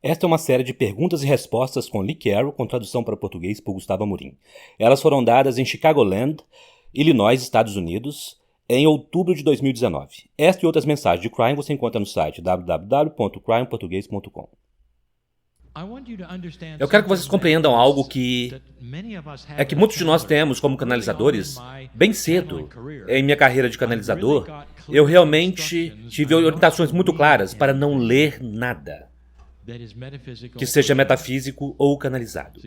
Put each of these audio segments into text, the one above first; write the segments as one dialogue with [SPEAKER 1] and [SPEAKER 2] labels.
[SPEAKER 1] Esta é uma série de perguntas e respostas com Lee Carroll, com tradução para português por Gustavo Amorim. Elas foram dadas em Chicagoland, Illinois, Estados Unidos, em outubro de 2019. Esta e outras mensagens de Crime você encontra no site www.crimeportugues.com.
[SPEAKER 2] Eu quero que vocês compreendam algo que muitos de nós temos como canalizadores. Bem cedo, em minha carreira de canalizador, eu realmente tive orientações muito claras para não ler nada que seja metafísico ou canalizado.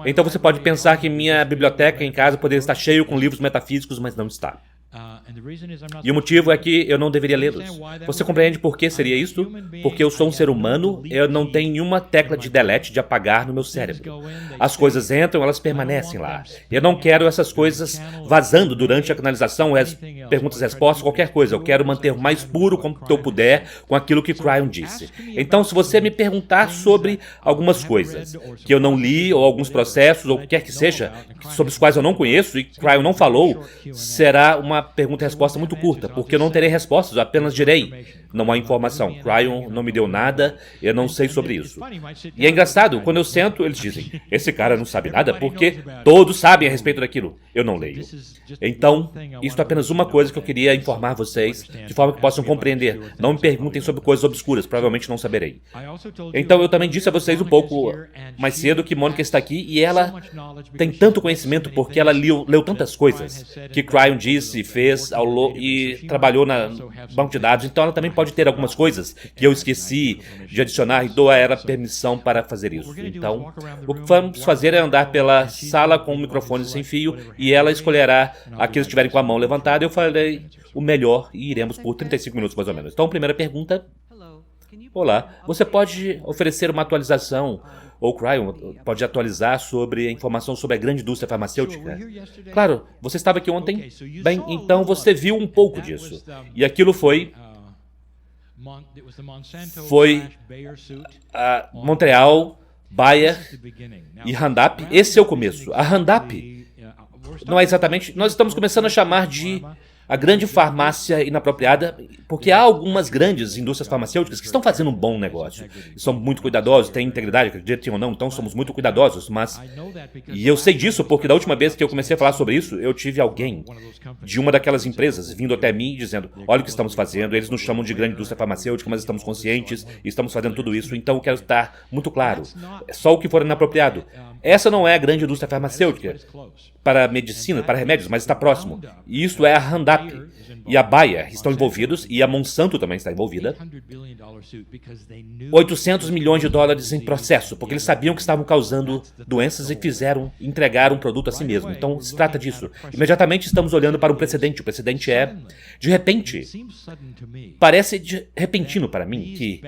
[SPEAKER 2] Então você pode pensar que minha biblioteca em casa poderia estar cheia com livros metafísicos, mas não está. E o motivo é que eu não deveria lê-los. Você compreende por que seria isto? Porque eu sou um ser humano, eu não tenho nenhuma tecla de delete, de apagar no meu cérebro. As coisas entram, elas permanecem lá. Eu não quero essas coisas vazando durante a canalização, perguntas e respostas, qualquer coisa. Eu quero manter o mais puro como eu puder com aquilo que Cryon disse. Então, se você me perguntar sobre algumas coisas que eu não li, ou alguns processos, ou o que quer que seja, sobre os quais eu não conheço e Cryon não falou, será uma pergunta e resposta muito curta, porque eu não terei respostas, eu apenas direi, não há informação. Cryon não me deu nada, eu não sei sobre isso. E é engraçado, quando eu sento, eles dizem, esse cara não sabe nada, porque todos sabem a respeito daquilo. Eu não leio. Então, isso é apenas uma coisa que eu queria informar vocês, de forma que possam compreender. Não me perguntem sobre coisas obscuras, provavelmente não saberei. Então, eu também disse a vocês um pouco mais cedo que Mônica está aqui, e ela tem tanto conhecimento, porque ela leu tantas coisas que Cryon disse, fez e trabalhou na banco de dados, então ela também pode ter algumas coisas que eu esqueci de adicionar e dou a ela permissão para fazer isso. Então, o que vamos fazer é andar pela sala com o microfone sem fio e ela escolherá aqueles que estiverem com a mão levantada. Eu falei o melhor e iremos por 35 minutos mais ou menos. Então, primeira pergunta. Olá, você pode oferecer uma atualização ou Cryon pode atualizar sobre a informação sobre a grande indústria farmacêutica? Claro, você estava aqui ontem. Bem, então você viu um pouco disso. E aquilo foi a Montreal, Bayer e Roundup. Esse é o começo. A Roundup não é exatamente... Nós estamos começando a chamar de a grande farmácia inapropriada, porque há algumas grandes indústrias farmacêuticas que estão fazendo um bom negócio. São muito cuidadosos, têm integridade, acreditem ou não, então somos muito cuidadosos, mas... E eu sei disso porque da última vez que eu comecei a falar sobre isso, eu tive alguém de uma daquelas empresas vindo até mim dizendo, olha o que estamos fazendo, eles nos chamam de grande indústria farmacêutica, mas estamos conscientes e estamos fazendo tudo isso, então eu quero estar muito claro. É só o que for inapropriado. Essa não é a grande indústria farmacêutica para medicina, para remédios, mas está próximo. E isso é a Roundup. E a Bayer estão envolvidos, e a Monsanto também está envolvida. 800 milhões de dólares em processo, porque eles sabiam que estavam causando doenças e entregaram um produto a si mesmo. Então, se trata disso. Imediatamente estamos olhando para um precedente. O precedente é, de repente, parece repentino para mim que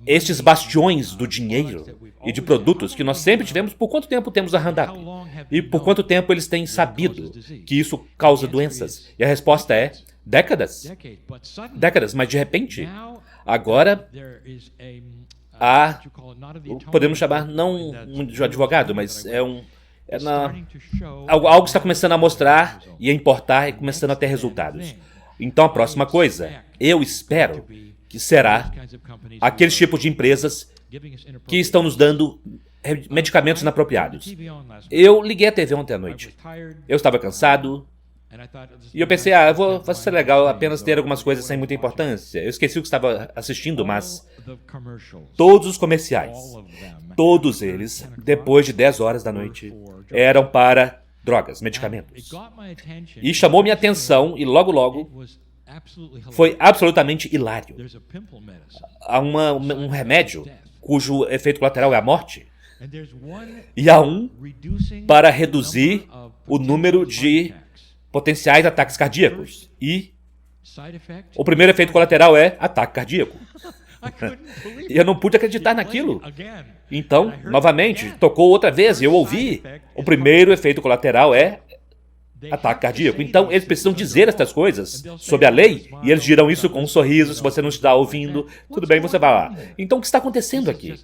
[SPEAKER 2] estes bastiões do dinheiro e de produtos que nós sempre tivemos, por quanto tempo temos a Roundup? E por quanto tempo eles têm sabido que isso causa doenças? E a resposta é décadas. Décadas, mas de repente, agora há, podemos chamar, não de um advogado, mas algo está começando a mostrar e a importar e começando a ter resultados. Então a próxima coisa, eu espero que será aqueles tipos de empresas que estão nos dando medicamentos inapropriados. Eu liguei a TV ontem à noite. Eu estava cansado. E eu pensei, vai ser legal apenas ter algumas coisas sem muita importância. Eu esqueci o que estava assistindo, mas todos os comerciais, todos eles, depois de 10 horas da noite, eram para drogas, medicamentos. E chamou minha atenção e logo foi absolutamente hilário. Há um remédio cujo efeito colateral é a morte. E há um para reduzir o número de potenciais ataques cardíacos. E o primeiro efeito colateral é ataque cardíaco. E eu não pude acreditar naquilo. Então, novamente, tocou outra vez e eu ouvi. O primeiro efeito colateral é ataque cardíaco. Então, eles precisam dizer estas coisas sobre a lei, e eles dirão isso com um sorriso. Se você não está ouvindo, tudo bem, você vai lá. Então, o que está acontecendo aqui?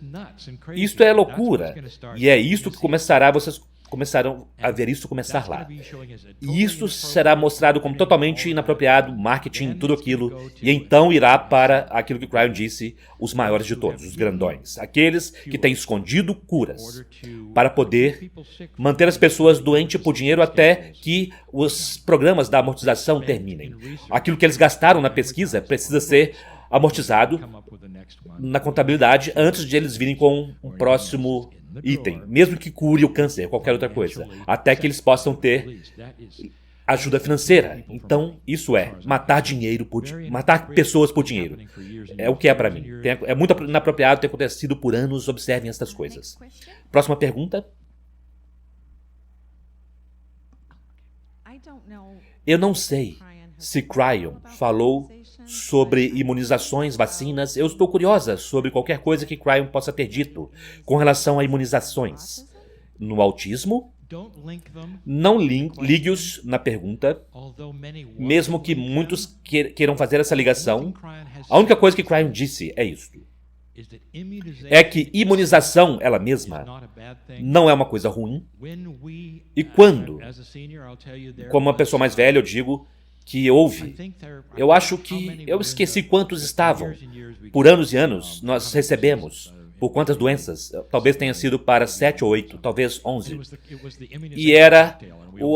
[SPEAKER 2] Isto é loucura. E é isto que começará, vocês começaram a ver isso começar lá. E isso será mostrado como totalmente inapropriado, marketing, tudo aquilo, e então irá para aquilo que Cryon disse, os maiores de todos, os grandões, aqueles que têm escondido curas, para poder manter as pessoas doentes por dinheiro até que os programas da amortização terminem. Aquilo que eles gastaram na pesquisa precisa ser amortizado na contabilidade antes de eles virem com um próximo item, mesmo que cure o câncer, qualquer outra coisa, até que eles possam ter ajuda financeira. Então, isso é matar matar pessoas por dinheiro. É o que é para mim. É muito inapropriado ter acontecido por anos. Observem estas coisas. Próxima pergunta. Eu não sei se Cryon falou sobre imunizações, vacinas. Eu estou curiosa sobre qualquer coisa que Cryon possa ter dito com relação a imunizações. No autismo, não ligue-os na pergunta, mesmo que muitos queiram fazer essa ligação. A única coisa que Cryon disse é isto. É que imunização, ela mesma, não é uma coisa ruim. E quando, como uma pessoa mais velha, eu digo que eu acho que eu esqueci quantos estavam. Por anos e anos, nós recebemos, por quantas doenças? Talvez tenha sido para 7 ou 8, talvez 11. E era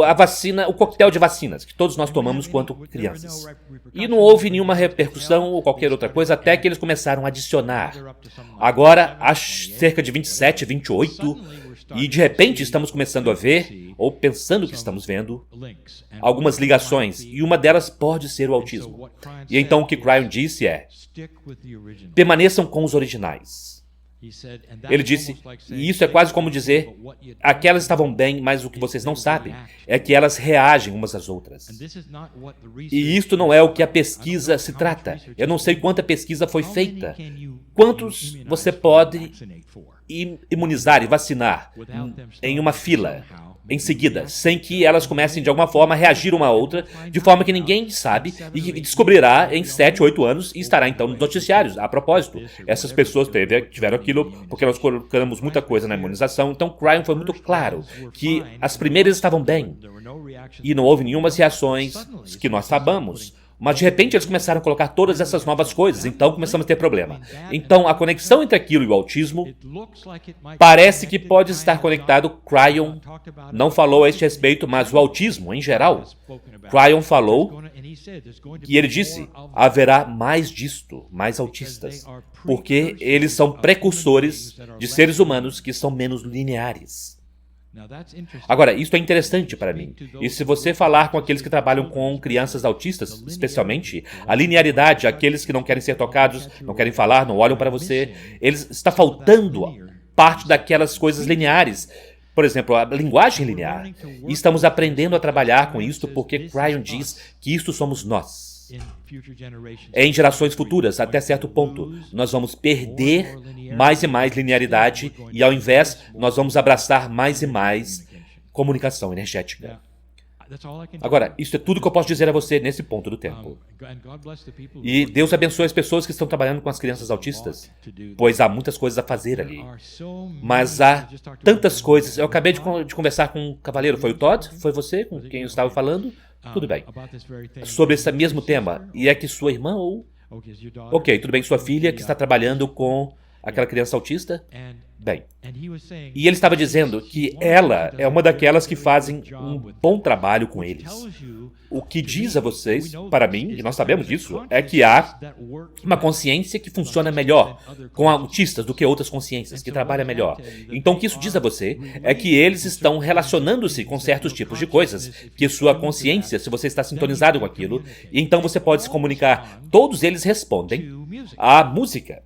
[SPEAKER 2] a vacina, o coquetel de vacinas, que todos nós tomamos quando crianças. E não houve nenhuma repercussão ou qualquer outra coisa, até que eles começaram a adicionar. Agora, há cerca de 27, 28... E de repente estamos começando a ver, ou pensando que estamos vendo, algumas ligações, e uma delas pode ser o autismo. E então o que Cryon disse é: permaneçam com os originais. Ele disse, e isso é quase como dizer, aquelas estavam bem, mas o que vocês não sabem é que elas reagem umas às outras. E isto não é o que a pesquisa se trata. Eu não sei quanta pesquisa foi feita. Quantos você pode imunizar e vacinar em uma fila, em seguida, sem que elas comecem de alguma forma a reagir uma a outra, de forma que ninguém sabe e descobrirá em 7, 8 anos e estará então nos noticiários. A propósito, essas pessoas tiveram aquilo porque nós colocamos muita coisa na imunização. Então Cryon foi muito claro que as primeiras estavam bem e não houve nenhumas reações que nós sabamos. Mas de repente eles começaram a colocar todas essas novas coisas, então começamos a ter problema. Então a conexão entre aquilo e o autismo parece que pode estar conectado. Cryon não falou a este respeito, mas o autismo em geral. Cryon falou e ele disse, haverá mais disto, mais autistas, porque eles são precursores de seres humanos que são menos lineares. Agora, isso é interessante para mim. E se você falar com aqueles que trabalham com crianças autistas, especialmente, a linearidade, aqueles que não querem ser tocados, não querem falar, não olham para você, está faltando parte daquelas coisas lineares. Por exemplo, a linguagem linear. E estamos aprendendo a trabalhar com isso porque Cryon diz que isto somos nós. Em gerações futuras, até certo ponto, nós vamos perder mais e mais linearidade e, ao invés, nós vamos abraçar mais e mais comunicação energética. Agora, isso é tudo que eu posso dizer a você nesse ponto do tempo. E Deus abençoe as pessoas que estão trabalhando com as crianças autistas, pois há muitas coisas a fazer ali. Mas há tantas coisas. Eu acabei de conversar com um cavaleiro. Foi o Todd? Foi você com quem eu estava falando? Tudo bem. Sobre esse mesmo tema. E é que sua irmã ou... Ok, tudo bem. Sua filha que está trabalhando com aquela criança autista? Bem. E ele estava dizendo que ela é uma daquelas que fazem um bom trabalho com eles. O que diz a vocês, para mim, e nós sabemos disso, é que há uma consciência que funciona melhor com autistas do que outras consciências, que trabalha melhor. Então o que isso diz a você é que eles estão relacionando-se com certos tipos de coisas, que sua consciência, se você está sintonizado com aquilo, e então você pode se comunicar. Todos eles respondem à música.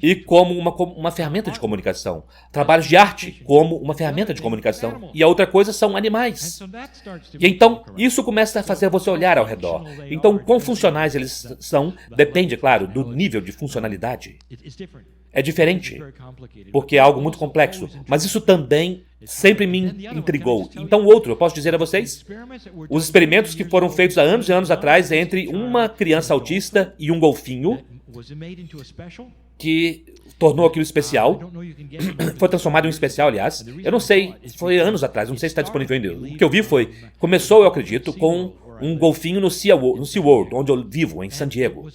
[SPEAKER 2] E como uma ferramenta de comunicação. Trabalhos de arte como uma ferramenta de comunicação. E a outra coisa são animais. E então, isso começa a fazer você olhar ao redor. Então, quão funcionais eles são, depende, claro, do nível de funcionalidade. É diferente, porque é algo muito complexo. Mas isso também sempre me intrigou. Então, outro, eu posso dizer a vocês, os experimentos que foram feitos há anos e anos atrás entre uma criança autista e um golfinho, que tornou aquilo especial. Foi transformado em um especial, aliás. Eu não sei, foi anos atrás, não sei se está disponível ainda. O que eu vi foi, começou, eu acredito, com um golfinho no SeaWorld, onde eu vivo, em San Diego.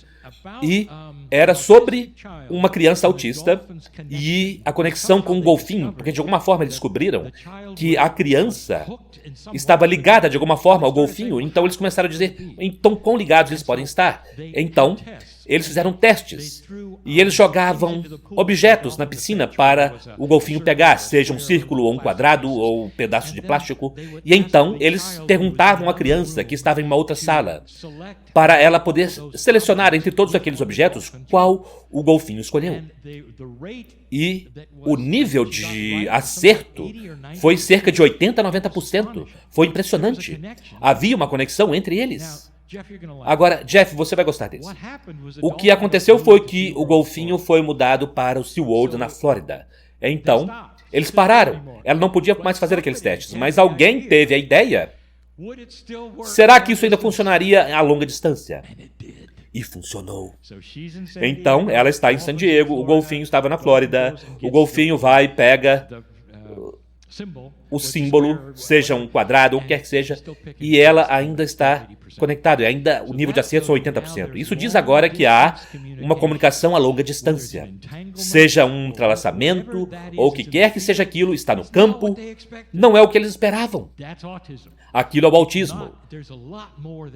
[SPEAKER 2] E era sobre uma criança autista e a conexão com o golfinho, porque de alguma forma eles descobriram que a criança estava ligada de alguma forma ao golfinho, então eles começaram a dizer, então quão ligados eles podem estar. Então, eles fizeram testes e eles jogavam objetos na piscina para o golfinho pegar, seja um círculo ou um quadrado ou um pedaço de plástico. E então eles perguntavam à criança que estava em uma outra sala para ela poder selecionar entre todos aqueles objetos qual o golfinho escolheu. E o nível de acerto foi cerca de 80% a 90%. Foi impressionante. Havia uma conexão entre eles. Agora, Jeff, você vai gostar disso. O que aconteceu foi que o golfinho foi mudado para o SeaWorld na Flórida. Então, eles pararam. Ela não podia mais fazer aqueles testes, mas alguém teve a ideia. Será que isso ainda funcionaria a longa distância? E funcionou. Então, ela está em San Diego, o golfinho estava na Flórida, o golfinho vai e pega o símbolo, seja um quadrado ou o que quer que seja, e ela ainda está conectada, e ainda o nível de acerto são 80%. Isso diz agora que há uma comunicação a longa distância. Seja um entrelaçamento, ou o que quer que seja aquilo, está no campo, não é o que eles esperavam. Aquilo é o autismo.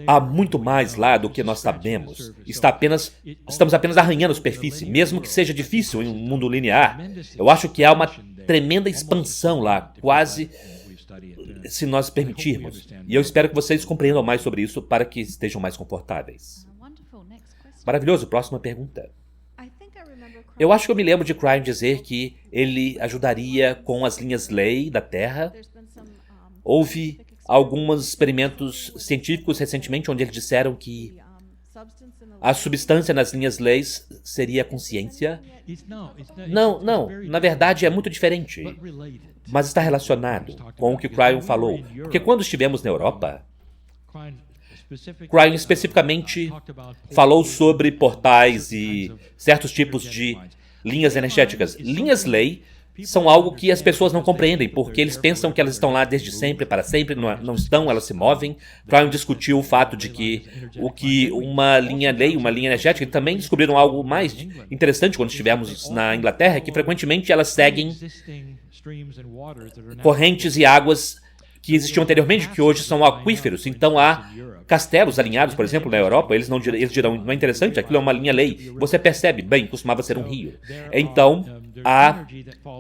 [SPEAKER 2] Há muito mais lá do que nós sabemos. Estamos apenas arranhando a superfície, mesmo que seja difícil em um mundo linear. Eu acho que há uma tremenda expansão lá, quase se nós permitirmos. E eu espero que vocês compreendam mais sobre isso para que estejam mais confortáveis. Maravilhoso, próxima pergunta. Eu acho que eu me lembro de Cryon dizer que ele ajudaria com as linhas lei da Terra. Houve alguns experimentos científicos recentemente onde eles disseram que a substância nas linhas leis seria a consciência. Não, na verdade é muito diferente, mas está relacionado com o que Cryon falou. Porque quando estivemos na Europa, Cryon especificamente falou sobre portais e certos tipos de linhas energéticas. Linhas lei são algo que as pessoas não compreendem, porque eles pensam que elas estão lá desde sempre, para sempre, não estão, elas se movem. Cryon discutiu o fato de que uma linha lei, uma linha energética, e também descobriram algo mais interessante quando estivemos na Inglaterra, que frequentemente elas seguem correntes e águas que existiam anteriormente, que hoje são aquíferos. Então há castelos alinhados, por exemplo, na Europa, eles dirão, não é interessante, aquilo é uma linha lei. Você percebe, bem, costumava ser um rio. Então, há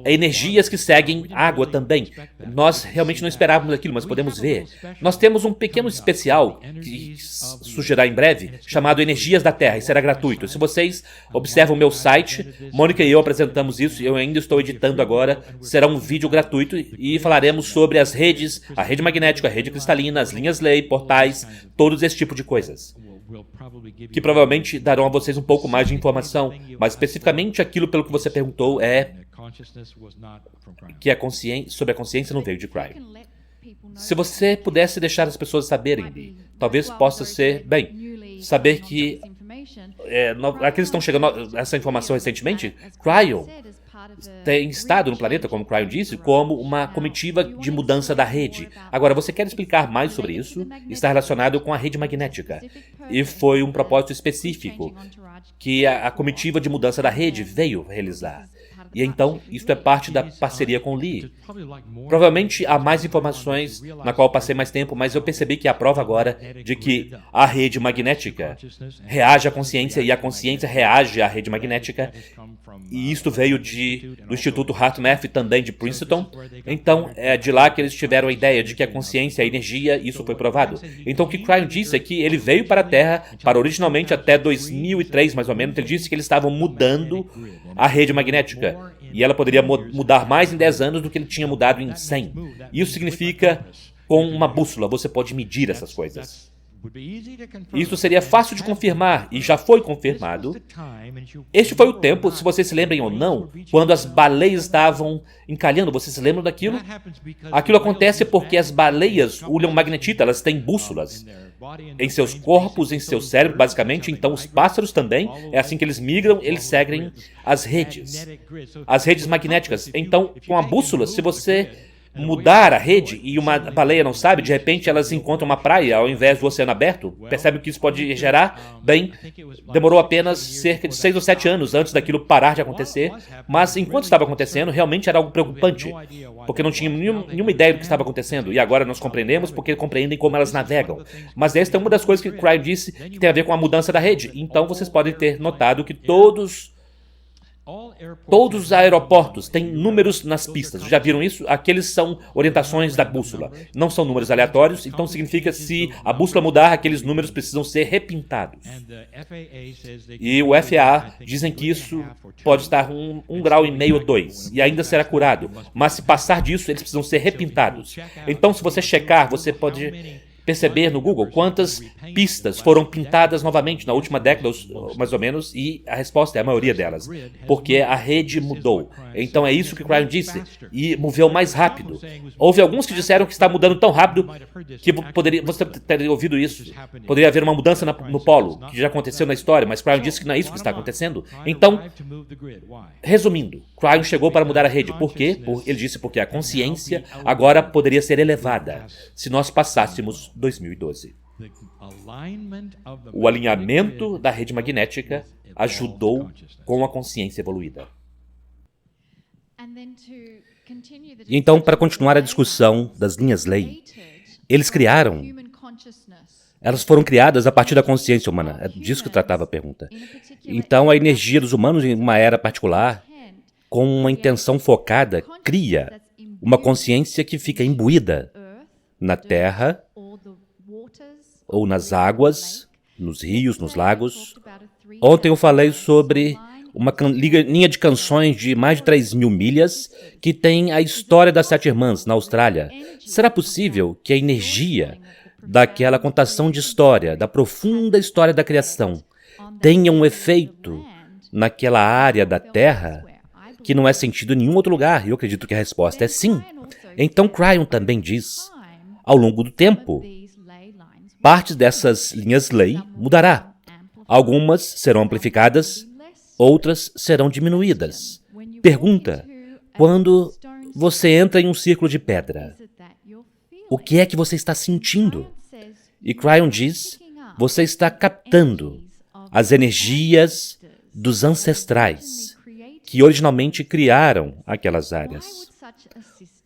[SPEAKER 2] energias que seguem água também. Nós realmente não esperávamos aquilo, mas podemos ver. Nós temos um pequeno especial, que surgirá em breve, chamado Energias da Terra, e será gratuito. Se vocês observam o meu site, Mônica e eu apresentamos isso, eu ainda estou editando agora, será um vídeo gratuito, e falaremos sobre as redes, a rede magnética, a rede cristalina, as linhas lei, portais, todos esse tipo de coisas, que provavelmente darão a vocês um pouco mais de informação, mas especificamente aquilo pelo que você perguntou é que sobre a consciência não veio de Cryon. Se você pudesse deixar as pessoas saberem, talvez possa ser, bem, saber que aqueles que estão chegando a essa informação recentemente, Cryon tem estado no planeta, como Cryon disse, como uma comitiva de mudança da rede. Agora, você quer explicar mais sobre isso? Está relacionado com a rede magnética. E foi um propósito específico que a comitiva de mudança da rede veio realizar. E então, isso é parte da parceria com Lee. Provavelmente há mais informações na qual eu passei mais tempo, mas eu percebi que há prova agora de que a rede magnética reage à consciência e a consciência reage à rede magnética. E isto veio do Instituto HeartMath, também de Princeton. Então, é de lá que eles tiveram a ideia de que a consciência é energia, e isso foi provado. Então, o que Cryon disse é que ele veio para a Terra, para originalmente até 2003, mais ou menos, ele disse que eles estavam mudando a rede magnética. E ela poderia mudar mais em 10 anos do que ele tinha mudado em 100. Isso significa, com uma bússola, você pode medir essas coisas. Isso seria fácil de confirmar, e já foi confirmado. Este foi o tempo, se vocês se lembrem ou não, quando as baleias estavam encalhando. Vocês se lembram daquilo? Aquilo acontece porque as baleias olham magnetita, elas têm bússolas em seus corpos, em seu cérebro, basicamente. Então os pássaros também, é assim que eles migram, eles seguem as redes magnéticas. Então, com a bússola, se você mudar a rede e uma baleia não sabe, de repente elas encontram uma praia ao invés do oceano aberto, percebe o que isso pode gerar? Bem, demorou apenas cerca de 6 ou 7 anos antes daquilo parar de acontecer, mas enquanto estava acontecendo, realmente era algo preocupante, porque não tinha nenhuma ideia do que estava acontecendo, e agora nós compreendemos porque compreendem como elas navegam. Mas esta é uma das coisas que Cryon disse que tem a ver com a mudança da rede. Então vocês podem ter notado que todos os aeroportos têm números nas pistas. Já viram isso? Aqueles são orientações da bússola. Não são números aleatórios, então significa que se a bússola mudar, aqueles números precisam ser repintados. E o FAA dizem que isso pode estar 1,5 grau ou 2, e ainda será curado. Mas se passar disso, eles precisam ser repintados. Então, se você checar, você pode perceber no Google quantas pistas foram pintadas novamente na última década, mais ou menos, e a resposta é a maioria delas, porque a rede mudou. Então é isso que Cryon disse, e moveu mais rápido. Houve alguns que disseram que está mudando tão rápido que você teria ouvido isso. Poderia haver uma mudança no polo, que já aconteceu na história, mas Cryon disse que não é isso que está acontecendo. Então, resumindo, Cryon chegou para mudar a rede. Por quê? Ele disse porque a consciência agora poderia ser elevada se nós passássemos 2012. O alinhamento da rede magnética ajudou com a consciência evoluída.
[SPEAKER 1] E então, para continuar a discussão das linhas lei, elas foram criadas a partir da consciência humana. É disso que tratava a pergunta. Então, a energia dos humanos em uma era particular, com uma intenção focada, cria uma consciência que fica imbuída na Terra, ou nas águas, nos rios, nos lagos. Ontem eu falei sobre uma linha de canções de mais de 3.000 milhas que tem a história das 7 irmãs na Austrália. Será possível que a energia daquela contação de história, da profunda história da criação, tenha um efeito naquela área da Terra que não é sentido em nenhum outro lugar? E eu acredito que a resposta é sim. Então Cryon também diz, ao longo do tempo, partes dessas linhas lei mudará. Algumas serão amplificadas, outras serão diminuídas. Pergunta: quando você entra em um círculo de pedra, o que é que você está sentindo? E Cryon diz, você está captando as energias dos ancestrais que originalmente criaram aquelas áreas.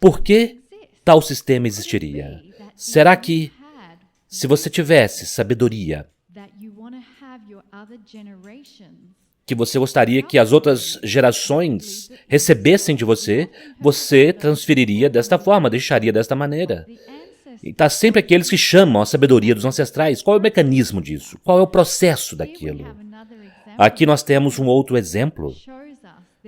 [SPEAKER 1] Por que tal sistema existiria? Será que, se você tivesse sabedoria, que você gostaria que as outras gerações recebessem de você, você transferiria desta forma, deixaria desta maneira. E está sempre aqueles que chamam a sabedoria dos ancestrais. Qual é o mecanismo disso? Qual é o processo daquilo? Aqui nós temos um outro exemplo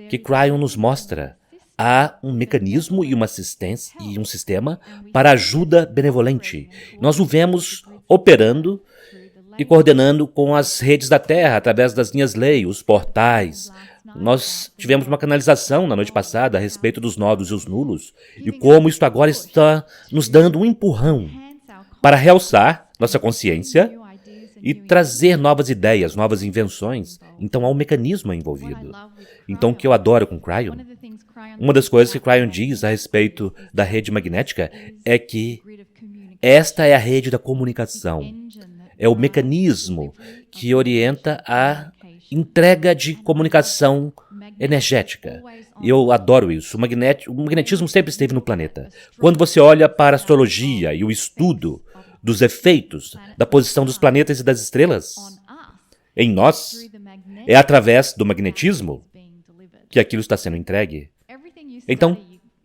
[SPEAKER 1] que Cryon nos mostra. Há um mecanismo e uma assistência e um sistema para ajuda benevolente. Nós o vemos operando e coordenando com as redes da Terra, através das linhas lei, os portais. Nós tivemos uma canalização na noite passada a respeito dos nodos e os nulos, e como isso agora está nos dando um empurrão para realçar nossa consciência e trazer novas ideias, novas invenções. Então há um mecanismo envolvido. Então o que eu adoro com Cryon, uma das coisas que Cryon diz a respeito da rede magnética é que esta é a rede da comunicação. É o mecanismo que orienta a entrega de comunicação energética. E eu adoro isso. O magnetismo sempre esteve no planeta. Quando você olha para a astrologia e o estudo dos efeitos da posição dos planetas e das estrelas em nós, é através do magnetismo que aquilo está sendo entregue. Então,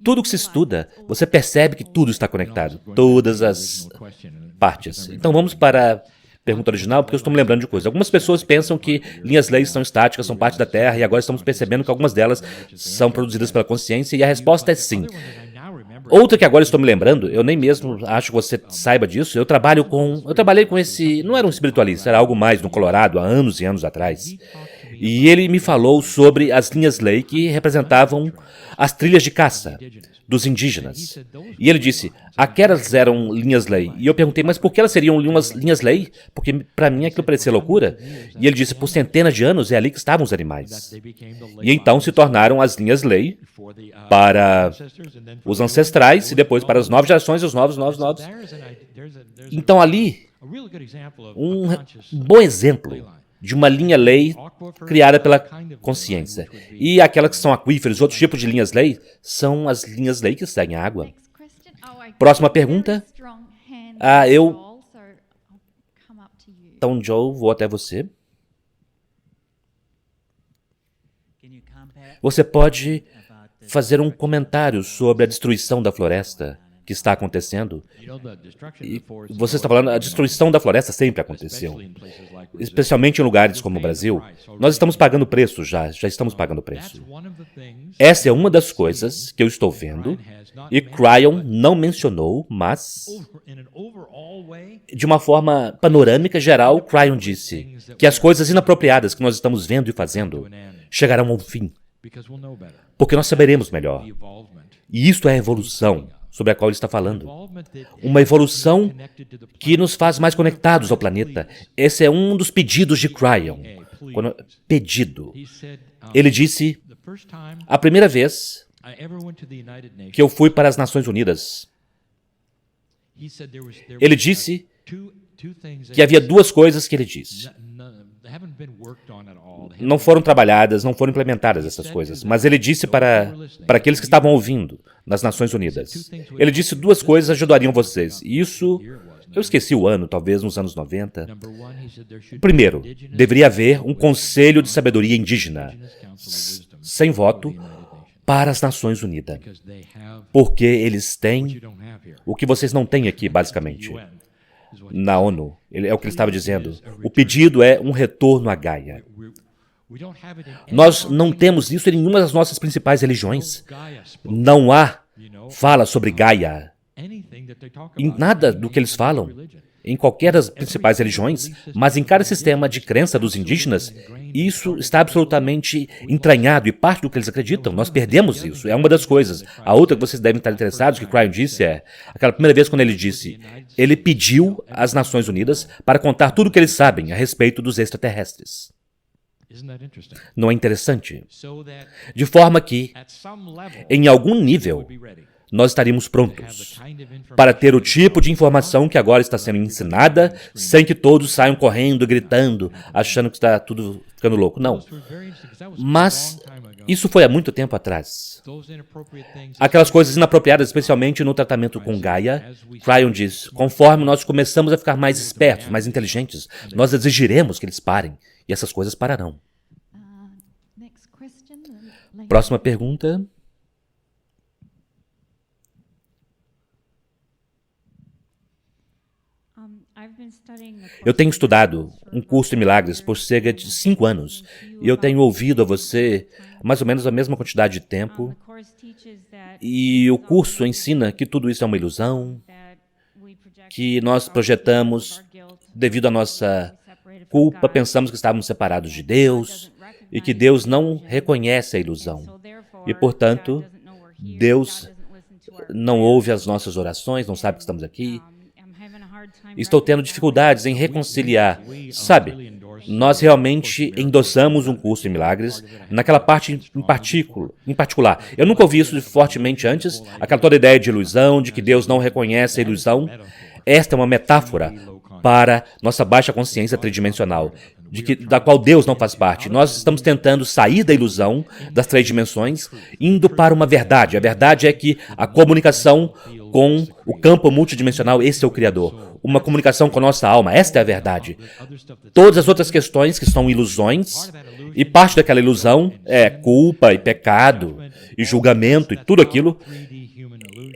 [SPEAKER 1] tudo que se estuda, você percebe que tudo está conectado, todas as partes. Então vamos para a pergunta original, porque eu estou me lembrando de coisas. Algumas pessoas pensam que linhas leis são estáticas, são parte da Terra, e agora estamos percebendo que algumas delas são produzidas pela consciência, e a resposta é sim.
[SPEAKER 2] Outra que agora estou me lembrando, eu nem mesmo acho que você saiba disso, eu trabalhei com esse, não era um espiritualista, era algo mais no Colorado, há anos e anos atrás. E ele me falou sobre as linhas lei que representavam as trilhas de caça dos indígenas. E ele disse, aquelas eram linhas lei. E eu perguntei, mas por que elas seriam linhas lei? Porque para mim aquilo parecia loucura. E ele disse, por centenas de anos é ali que estavam os animais. E então se tornaram as linhas lei para os ancestrais e depois para as novas gerações e os novos. Então ali, um bom exemplo de uma linha-lei criada pela consciência. E aquelas que são aquíferos, outros tipos de linhas-lei, são as linhas-lei que seguem a água. Próxima pergunta. Então, Joe, vou até você. Você pode fazer um comentário sobre a destruição da floresta que está acontecendo. E você está falando, a destruição da floresta sempre aconteceu. Especialmente em lugares como o Brasil. Nós estamos pagando preço já estamos pagando preço. Essa é uma das coisas que eu estou vendo e Cryon não mencionou, mas de uma forma panorâmica geral, Cryon disse que as coisas inapropriadas que nós estamos vendo e fazendo chegarão ao fim. Porque nós saberemos melhor. E isto é a evolução sobre a qual ele está falando. Uma evolução que nos faz mais conectados ao planeta. Esse é um dos pedidos de Cryon. Pedido. Ele disse, a primeira vez que eu fui para as Nações Unidas, ele disse que havia duas coisas que ele disse. Não foram trabalhadas, não foram implementadas essas coisas. Mas ele disse para aqueles que estavam ouvindo nas Nações Unidas. Ele disse duas coisas ajudariam vocês. E isso, eu esqueci o ano, talvez nos anos 90. Primeiro, deveria haver um conselho de sabedoria indígena, sem voto, para as Nações Unidas. Porque eles têm o que vocês não têm aqui, basicamente. Na ONU. É o que ele estava dizendo. O pedido é um retorno à Gaia. Nós não temos isso em nenhuma das nossas principais religiões. Não há fala sobre Gaia em nada do que eles falam, em qualquer das principais religiões, mas em cada sistema de crença dos indígenas, isso está absolutamente entranhado e parte do que eles acreditam. Nós perdemos isso. É uma das coisas. A outra que vocês devem estar interessados, que Cryon disse, é aquela primeira vez quando ele disse, ele pediu às Nações Unidas para contar tudo o que eles sabem a respeito dos extraterrestres. Não é interessante? De forma que, em algum nível, nós estaríamos prontos para ter o tipo de informação que agora está sendo ensinada, sem que todos saiam correndo, gritando, achando que está tudo ficando louco. Não. Mas isso foi há muito tempo atrás. Aquelas coisas inapropriadas, especialmente no tratamento com Gaia, Cryon diz, conforme nós começamos a ficar mais espertos, mais inteligentes, nós exigiremos que eles parem, e essas coisas pararão. Próxima pergunta. Eu tenho estudado um curso de milagres por cerca de 5 anos e eu tenho ouvido a você mais ou menos a mesma quantidade de tempo e o curso ensina que tudo isso é uma ilusão, que nós projetamos devido à nossa culpa, pensamos que estávamos separados de Deus e que Deus não reconhece a ilusão e, portanto, Deus não ouve as nossas orações, não sabe que estamos aqui. Estou tendo dificuldades em reconciliar. Sabe, nós realmente endossamos um curso de milagres naquela parte em particular. Eu nunca ouvi isso fortemente antes, aquela toda ideia de ilusão, de que Deus não reconhece a ilusão. Esta é uma metáfora para nossa baixa consciência tridimensional, da qual Deus não faz parte. Nós estamos tentando sair da ilusão das 3 dimensões, indo para uma verdade. A verdade é que a comunicação com o campo multidimensional, esse é o Criador. Uma comunicação com a nossa alma, esta é a verdade. Todas as outras questões que são ilusões, e parte daquela ilusão é culpa e pecado e julgamento e tudo aquilo.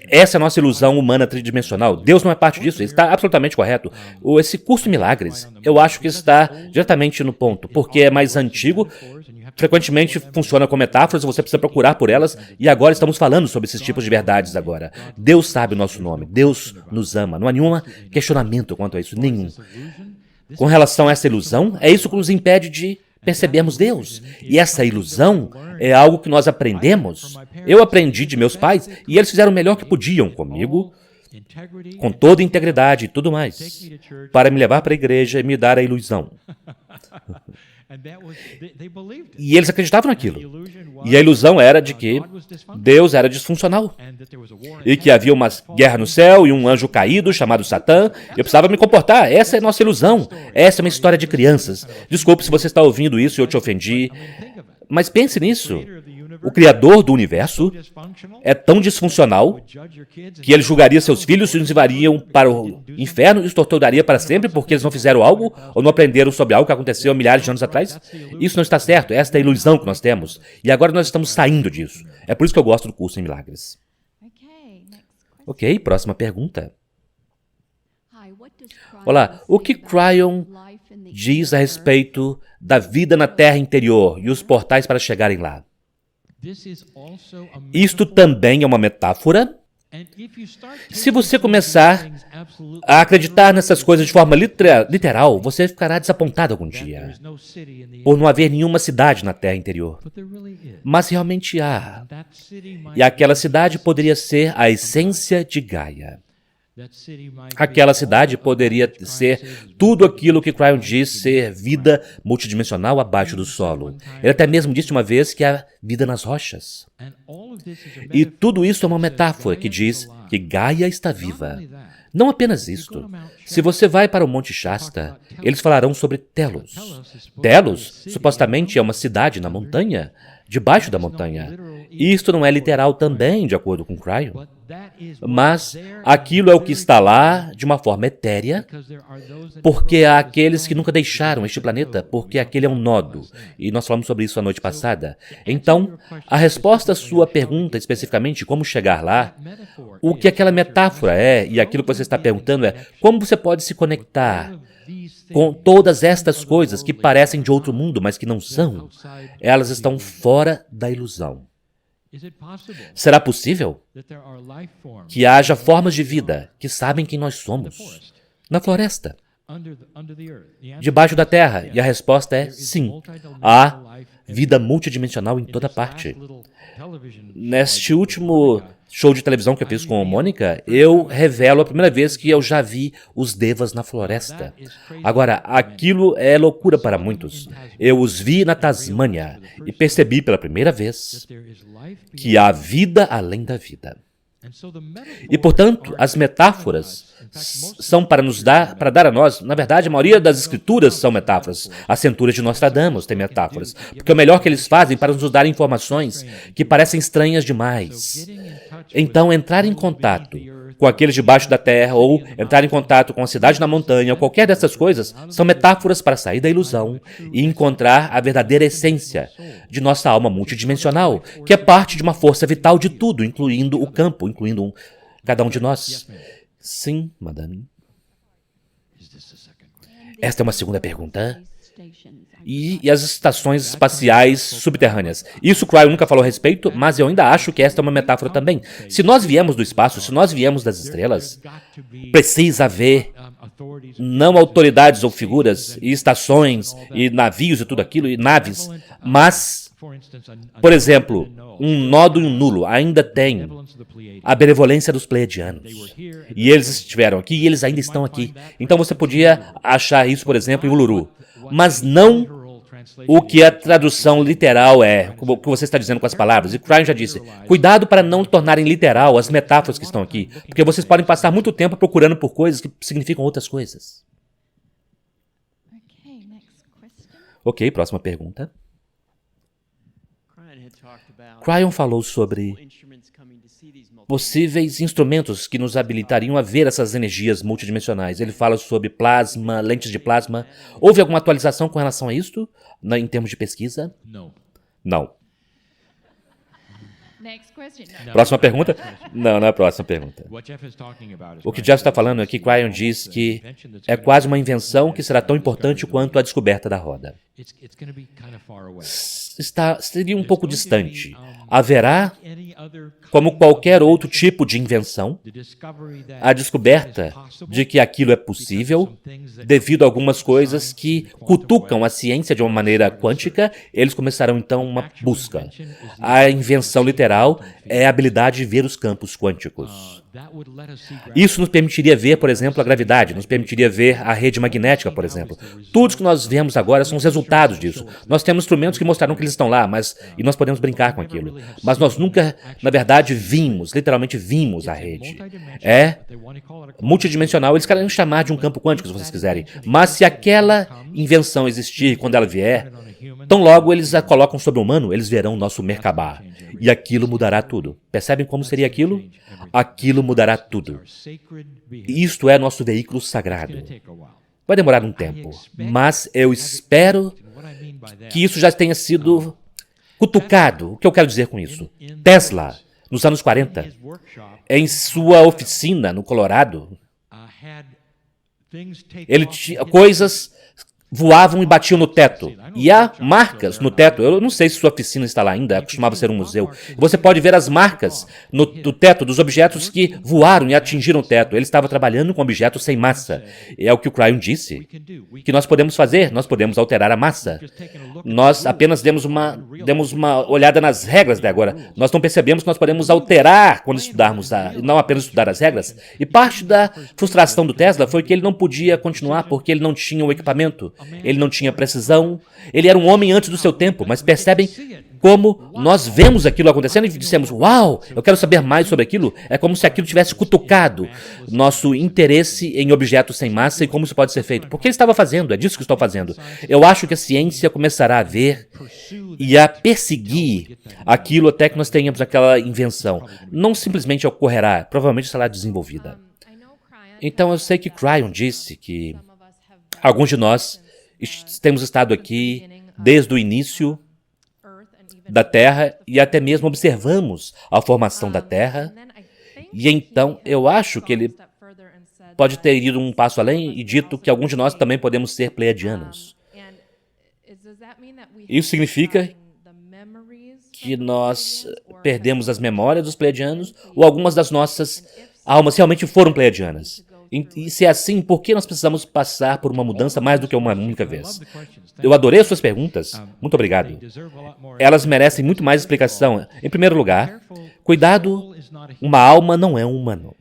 [SPEAKER 2] Essa é a nossa ilusão humana tridimensional. Deus não é parte disso, ele está absolutamente correto. Esse curso de milagres, eu acho que está diretamente no ponto, porque é mais antigo frequentemente funciona com metáforas, você precisa procurar por elas, e agora estamos falando sobre esses tipos de verdades agora. Deus sabe o nosso nome, Deus nos ama, não há nenhum questionamento quanto a isso, nenhum. Com relação a essa ilusão, é isso que nos impede de percebermos Deus. E essa ilusão é algo que nós aprendemos. Eu aprendi de meus pais, e eles fizeram o melhor que podiam comigo, com toda integridade e tudo mais, para me levar para a igreja e me dar a ilusão. E eles acreditavam naquilo. E a ilusão era de que Deus era disfuncional. E que havia uma guerra no céu e um anjo caído chamado Satã. Eu precisava me comportar. Essa é a nossa ilusão. Essa é uma história de crianças. Desculpe se você está ouvindo isso e eu te ofendi. Mas pense nisso. O Criador do universo é tão disfuncional que ele julgaria seus filhos e os levariam para o inferno e os torturaria para sempre porque eles não fizeram algo ou não aprenderam sobre algo que aconteceu há milhares de anos atrás? Isso não está certo. Esta é a ilusão que nós temos. E agora nós estamos saindo disso. É por isso que eu gosto do curso em milagres. Ok, próxima pergunta. Olá, o que Cryon diz a respeito da vida na Terra interior e os portais para chegarem lá? Isto também é uma metáfora. Se você começar a acreditar nessas coisas de forma literal, você ficará desapontado algum dia, por não haver nenhuma cidade na Terra interior. Mas realmente há. E aquela cidade poderia ser a essência de Gaia. Aquela cidade poderia ser tudo aquilo que Cryon diz ser vida multidimensional abaixo do solo. Ele até mesmo disse uma vez que há vida nas rochas. E tudo isso é uma metáfora que diz que Gaia está viva. Não apenas isto. Se você vai para o Monte Shasta, eles falarão sobre Telos. Telos, supostamente, é uma cidade na montanha, debaixo da montanha. E isto não é literal também, de acordo com Cryon. Mas aquilo é o que está lá de uma forma etérea, porque há aqueles que nunca deixaram este planeta, porque aquele é um nodo. E nós falamos sobre isso a noite passada. Então, a resposta à sua pergunta, especificamente como chegar lá, o que aquela metáfora é, e aquilo que você está perguntando é como você pode se conectar com todas estas coisas que parecem de outro mundo, mas que não são. Elas estão fora da ilusão. Será possível que haja formas de vida que sabem quem nós somos na floresta, debaixo da terra? E a resposta é sim. Há vida multidimensional em toda parte. Neste último show de televisão que eu fiz com a Mônica, eu revelo a primeira vez que eu já vi os devas na floresta. Agora, aquilo é loucura para muitos. Eu os vi na Tasmânia e percebi pela primeira vez que há vida além da vida. E, portanto, as metáforas são para dar a nós, na verdade, a maioria das escrituras são metáforas. As centúrias de Nostradamus têm metáforas, porque é o melhor que eles fazem para nos dar informações que parecem estranhas demais. Então, entrar em contato com aqueles debaixo da terra, ou entrar em contato com a cidade na montanha, ou qualquer dessas coisas, são metáforas para sair da ilusão e encontrar a verdadeira essência de nossa alma multidimensional, que é parte de uma força vital de tudo, incluindo o campo, incluindo cada um de nós. Sim, madame. Esta é uma segunda pergunta. E as estações espaciais subterrâneas. Isso Cryon nunca falou a respeito, mas eu ainda acho que esta é uma metáfora também. Se nós viemos do espaço, se nós viemos das estrelas, precisa haver não autoridades ou figuras, e estações, e navios e tudo aquilo, e naves, mas, por exemplo, um nódo e um nulo ainda tem a benevolência dos Pleiadianos. E eles estiveram aqui e eles ainda estão aqui. Então você podia achar isso, por exemplo, em Uluru. Mas não o que a tradução literal é, o que você está dizendo com as palavras. E Cryon já disse, cuidado para não tornarem literal as metáforas que estão aqui, porque vocês podem passar muito tempo procurando por coisas que significam outras coisas. Ok, próxima pergunta. Cryon falou sobre possíveis instrumentos que nos habilitariam a ver essas energias multidimensionais. Ele fala sobre plasma, lentes de plasma. Houve alguma atualização com relação a isto, em termos de pesquisa? Não. Próxima pergunta? Não é a próxima pergunta. O que Jeff está falando é que Cryon diz que é quase uma invenção que será tão importante quanto a descoberta da roda. Seria um pouco distante. Haverá, como qualquer outro tipo de invenção, a descoberta de que aquilo é possível devido a algumas coisas que cutucam a ciência de uma maneira quântica. Eles começarão então uma busca. A invenção literal é a habilidade de ver os campos quânticos. Isso nos permitiria ver, por exemplo, a gravidade, nos permitiria ver a rede magnética, por exemplo. Tudo que nós vemos agora são os resultados disso. Nós temos instrumentos que mostrarão que eles estão lá, e nós podemos brincar com aquilo. Mas nós nunca, na verdade, literalmente vimos a rede. É multidimensional. Eles querem chamar de um campo quântico, se vocês quiserem. Mas se aquela invenção existir quando ela vier, tão logo eles a colocam sobre o humano, eles verão o nosso Merkabah. E aquilo mudará tudo. Percebem como seria aquilo? Aquilo mudará tudo. Isto é nosso veículo sagrado. Vai demorar um tempo, mas eu espero que isso já tenha sido cutucado. O que eu quero dizer com isso? Tesla, nos anos 40, em sua oficina no Colorado, ele tinha coisas voavam e batiam no teto. E há marcas no teto. Eu não sei se sua oficina está lá ainda, costumava ser um museu. Você pode ver as marcas no teto dos objetos que voaram e atingiram o teto. Ele estava trabalhando com objetos sem massa. É o que o Cryon disse. Que nós podemos fazer, nós podemos alterar a massa. Nós apenas demos uma olhada nas regras de agora. Nós não percebemos que nós podemos alterar quando estudarmos, não apenas estudar as regras. E parte da frustração do Tesla foi que ele não podia continuar porque ele não tinha o equipamento. Ele não tinha precisão. Ele era um homem antes do seu tempo. Mas percebem como nós vemos aquilo acontecendo e dissemos, uau, eu quero saber mais sobre aquilo. É como se aquilo tivesse cutucado nosso interesse em objetos sem massa e como isso pode ser feito. Porque ele estava fazendo, é disso que estou fazendo. Eu acho que a ciência começará a ver e a perseguir aquilo até que nós tenhamos aquela invenção. Não simplesmente ocorrerá, provavelmente será desenvolvida. Então eu sei que Cryon disse que alguns de nós temos estado aqui desde o início da Terra e até mesmo observamos a formação da Terra. E então eu acho que ele pode ter ido um passo além e dito que alguns de nós também podemos ser pleiadianos. Isso significa que nós perdemos as memórias dos pleiadianos ou algumas das nossas almas realmente foram pleiadianas? E se é assim, por que nós precisamos passar por uma mudança mais do que uma única vez? Eu adorei as suas perguntas. Muito obrigado. Elas merecem muito mais explicação. Em primeiro lugar, cuidado, uma alma não é um humano.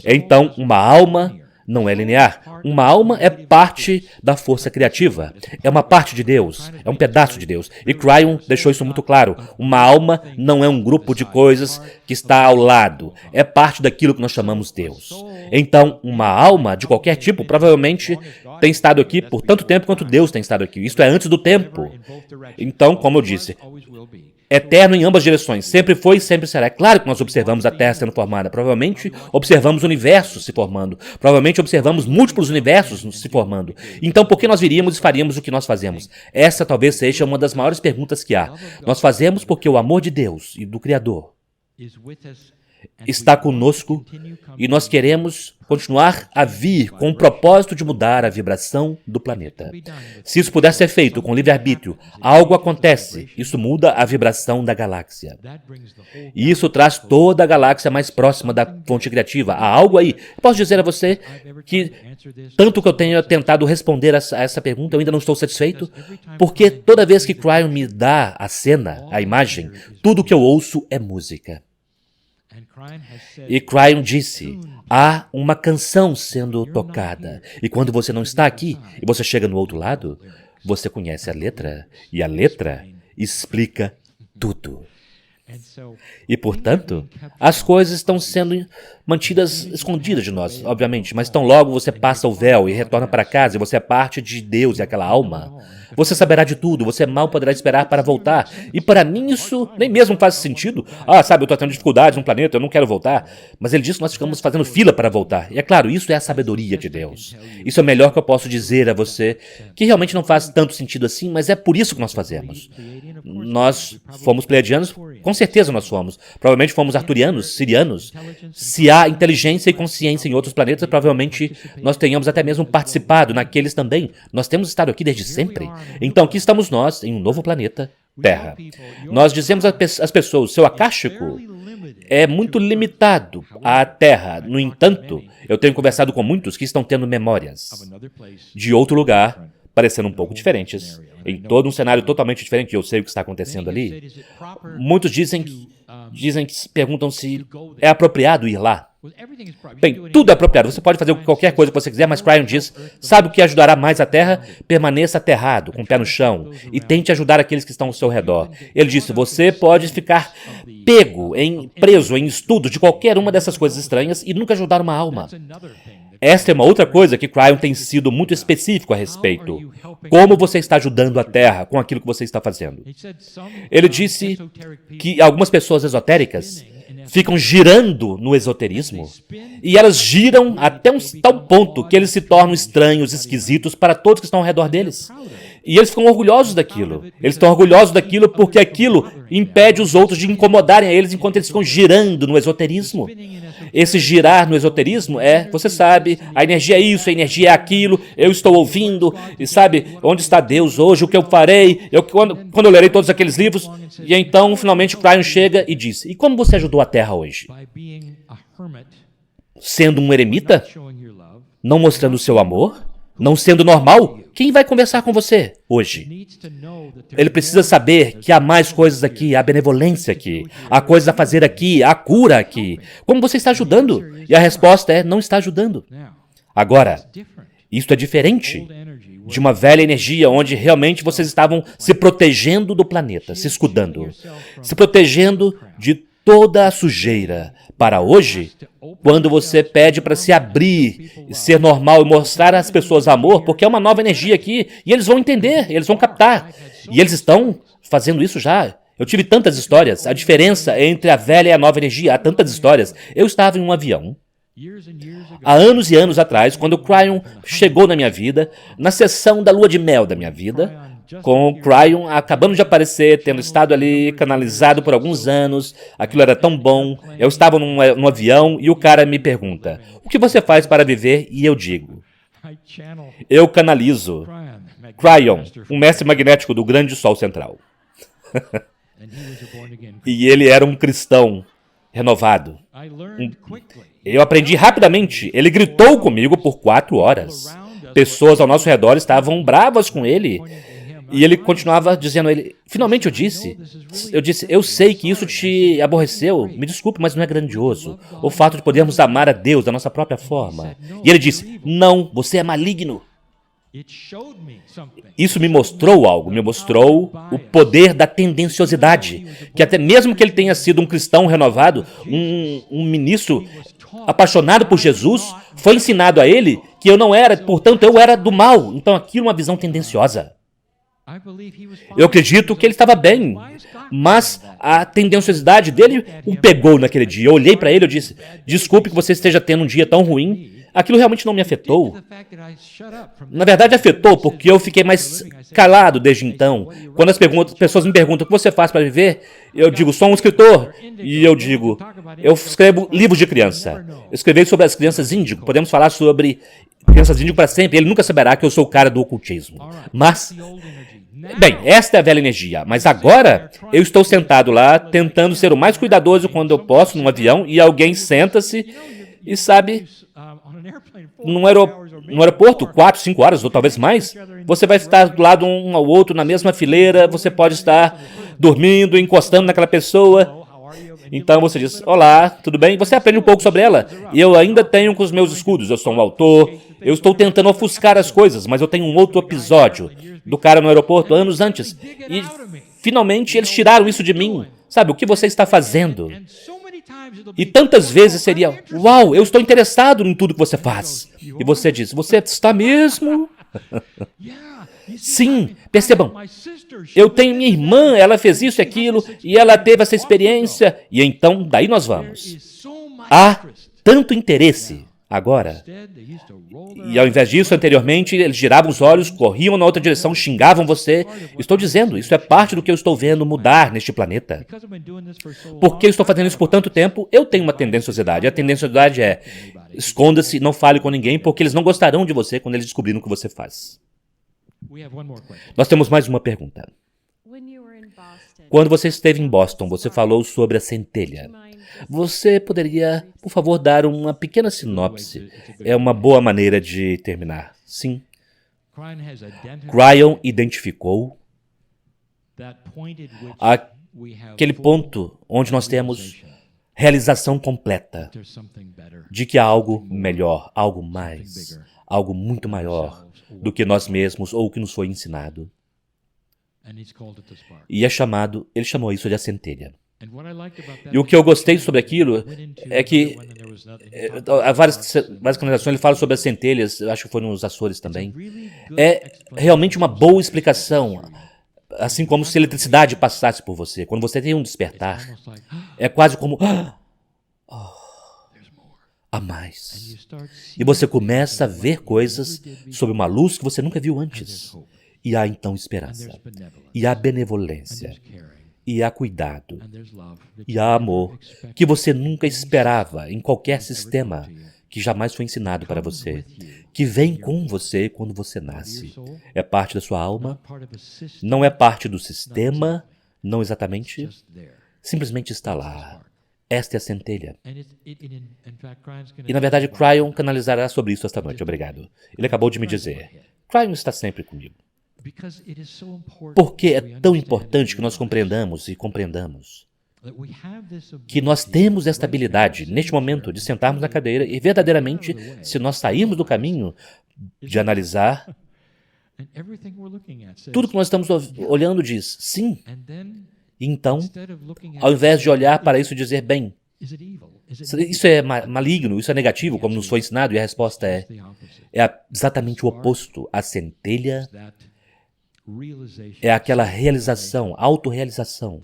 [SPEAKER 2] Então, uma alma não é linear. Uma alma é parte da força criativa. É uma parte de Deus. É um pedaço de Deus. E Cryon deixou isso muito claro. Uma alma não é um grupo de coisas que está ao lado. É parte daquilo que nós chamamos Deus. Então, uma alma de qualquer tipo provavelmente tem estado aqui por tanto tempo quanto Deus tem estado aqui. Isto é antes do tempo. Então, como eu disse, eterno em ambas direções. Sempre foi e sempre será. É claro que nós observamos a Terra sendo formada. Provavelmente observamos o universo se formando. Provavelmente observamos múltiplos universos se formando. Então, por que nós viríamos e faríamos o que nós fazemos? Essa talvez seja uma das maiores perguntas que há. Nós fazemos porque o amor de Deus e do Criador está conosco e nós queremos continuar a vir com o propósito de mudar a vibração do planeta. Se isso puder ser feito com livre-arbítrio, algo acontece, isso muda a vibração da galáxia. E isso traz toda a galáxia mais próxima da fonte criativa. Há algo aí. Posso dizer a você que, tanto que eu tenho tentado responder a essa pergunta, eu ainda não estou satisfeito, porque toda vez que Cryon me dá a cena, a imagem, tudo que eu ouço é música. E Cryon disse, há uma canção sendo tocada. E quando você não está aqui e você chega no outro lado, você conhece a letra. E a letra explica tudo. E, portanto, as coisas estão sendo mantidas escondidas de nós, obviamente, mas tão logo você passa o véu e retorna para casa e você é parte de Deus e aquela alma, você saberá de tudo, você mal poderá esperar para voltar. E para mim isso nem mesmo faz sentido. Sabe, eu estou tendo dificuldades no planeta, eu não quero voltar. Mas ele disse que nós ficamos fazendo fila para voltar. E é claro, isso é a sabedoria de Deus. Isso é o melhor que eu posso dizer a você, que realmente não faz tanto sentido assim, mas é por isso que nós fazemos. Nós fomos pleiadianos? Com certeza nós fomos. Provavelmente fomos arturianos, sirianos. Se há inteligência e consciência em outros planetas, provavelmente nós tenhamos até mesmo participado naqueles também. Nós temos estado aqui desde sempre. Então aqui estamos nós, em um novo planeta, Terra. Nós dizemos às pessoas, seu akáshico é muito limitado à Terra. No entanto, eu tenho conversado com muitos que estão tendo memórias de outro lugar, parecendo um pouco diferentes, em todo um cenário totalmente diferente, eu sei o que está acontecendo ali. Muitos perguntam se é apropriado ir lá. Bem, tudo é apropriado, você pode fazer qualquer coisa que você quiser, mas Cryon diz, sabe o que ajudará mais a Terra? Permaneça aterrado, com o pé no chão, e tente ajudar aqueles que estão ao seu redor. Ele disse, você pode ficar preso em estudo de qualquer uma dessas coisas estranhas e nunca ajudar uma alma. Esta é uma outra coisa que Cryon tem sido muito específico a respeito. Como você está ajudando a Terra com aquilo que você está fazendo? Ele disse que algumas pessoas esotéricas ficam girando no esoterismo e elas giram até um tal ponto que eles se tornam estranhos, esquisitos para todos que estão ao redor deles. E eles ficam orgulhosos daquilo. Eles estão orgulhosos daquilo porque aquilo impede os outros de incomodarem a eles enquanto eles ficam girando no esoterismo. Esse girar no esoterismo você sabe, a energia é isso, a energia é aquilo, eu estou ouvindo, e sabe, onde está Deus hoje, o que eu farei, quando eu lerei todos aqueles livros, e então, finalmente, Cryon chega e diz, e como você ajudou a Terra hoje? Sendo um eremita? Não mostrando o seu amor? Não sendo normal? Quem vai conversar com você hoje? Ele precisa saber que há mais coisas aqui, há benevolência aqui, há coisas a fazer aqui, há cura aqui. Como você está ajudando? E a resposta é, não está ajudando. Agora, isto é diferente de uma velha energia onde realmente vocês estavam se protegendo do planeta, se escudando, se protegendo de toda a sujeira. Para hoje, quando você pede para se abrir, ser normal e mostrar às pessoas amor, porque é uma nova energia aqui, e eles vão entender, eles vão captar. E eles estão fazendo isso já. Eu tive tantas histórias, a diferença entre a velha e a nova energia, há tantas histórias. Eu estava em um avião, há anos e anos atrás, quando o Cryon chegou na minha vida, na sessão da lua de mel da minha vida, com o Cryon acabando de aparecer, tendo estado ali canalizado por alguns anos, aquilo era tão bom, eu estava num avião e o cara me pergunta, o que você faz para viver? E eu digo, eu canalizo Cryon, um mestre magnético do grande sol central. E ele era um cristão renovado. Eu aprendi rapidamente, ele gritou comigo por 4 horas. Pessoas ao nosso redor estavam bravas com ele. E ele continuava dizendo a ele, finalmente eu disse, eu sei que isso te aborreceu, me desculpe, mas não é grandioso. O fato de podermos amar a Deus da nossa própria forma. E ele disse, não, você é maligno. Isso me mostrou algo, me mostrou o poder da tendenciosidade, que até mesmo que ele tenha sido um cristão renovado, um ministro apaixonado por Jesus, foi ensinado a ele que eu não era, portanto eu era do mal. Então aquilo é uma visão tendenciosa. Eu acredito que ele estava bem, mas a tendenciosidade dele o pegou naquele dia. Eu olhei para ele e disse, desculpe que você esteja tendo um dia tão ruim. Aquilo realmente não me afetou. Na verdade, afetou porque eu fiquei mais calado desde então. Quando as pessoas me perguntam o que você faz para viver, eu digo, sou um escritor. E eu digo, eu escrevo livros de criança. Eu escrevi sobre as crianças índigo. Podemos falar sobre crianças índigo para sempre. Ele nunca saberá que eu sou o cara do ocultismo. Mas, bem, esta é a velha energia. Mas agora, eu estou sentado lá, tentando ser o mais cuidadoso quando eu posso num avião, e alguém senta-se e sabe, no aeroporto, 4, 5 horas, ou talvez mais, você vai estar do lado um ao outro, na mesma fileira, você pode estar dormindo, encostando naquela pessoa. Então você diz, olá, tudo bem? Você aprende um pouco sobre ela. E eu ainda tenho com os meus escudos, eu sou um autor, eu estou tentando ofuscar as coisas, mas eu tenho um outro episódio do cara no aeroporto anos antes. E finalmente eles tiraram isso de mim. Sabe, o que você está fazendo? E tantas vezes seria, uau, eu estou interessado em tudo que você faz. E você diz, você está mesmo? Sim, percebam, eu tenho minha irmã, ela fez isso e aquilo, e ela teve essa experiência, e então, daí nós vamos. Há tanto interesse agora. E ao invés disso, anteriormente, eles giravam os olhos, corriam na outra direção, xingavam você. Estou dizendo, isso é parte do que eu estou vendo mudar neste planeta. Porque eu estou fazendo isso por tanto tempo, eu tenho uma tendenciosidade. A tendenciosidade é, esconda-se, não fale com ninguém, porque eles não gostarão de você quando eles descobrirem o que você faz. Nós temos mais uma pergunta. Quando você esteve em Boston, você falou sobre a centelha. Você poderia, por favor, dar uma pequena sinopse? É uma boa maneira de terminar. Sim. Cryon identificou aquele ponto onde nós temos realização completa de que há algo melhor, algo mais, algo muito maior do que nós mesmos ou o que nos foi ensinado. E ele chamou isso de a centelha. E o que eu gostei sobre aquilo é que há várias canalizações, ele fala sobre as centelhas, eu acho que foi nos Açores também. É realmente uma boa explicação, assim como se a eletricidade passasse por você. Quando você tem um despertar, é quase como... há mais. E você começa a ver coisas sob uma luz que você nunca viu antes. E há então esperança, e há benevolência, e há cuidado, e há amor que você nunca esperava em qualquer sistema que jamais foi ensinado para você, que vem com você quando você nasce. É parte da sua alma, não é parte do sistema, não exatamente, simplesmente está lá. Esta é a centelha. E na verdade, Cryon canalizará sobre isso esta noite, obrigado. Ele acabou de me dizer, Cryon está sempre comigo. Porque é tão importante que nós compreendamos que nós temos esta habilidade, neste momento, de sentarmos na cadeira e verdadeiramente, se nós sairmos do caminho de analisar, tudo que nós estamos olhando diz sim. E então, ao invés de olhar para isso e dizer, bem, isso é maligno, isso é negativo, como nos foi ensinado, e a resposta é exatamente o oposto. A centelha é aquela realização, autorrealização,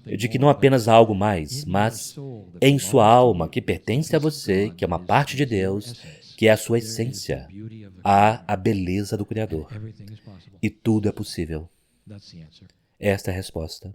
[SPEAKER 2] de que não apenas há algo mais, mas em sua alma, que pertence a você, que é uma parte de Deus, que é a sua essência, há a beleza do Criador. E tudo é possível. Esta é a resposta.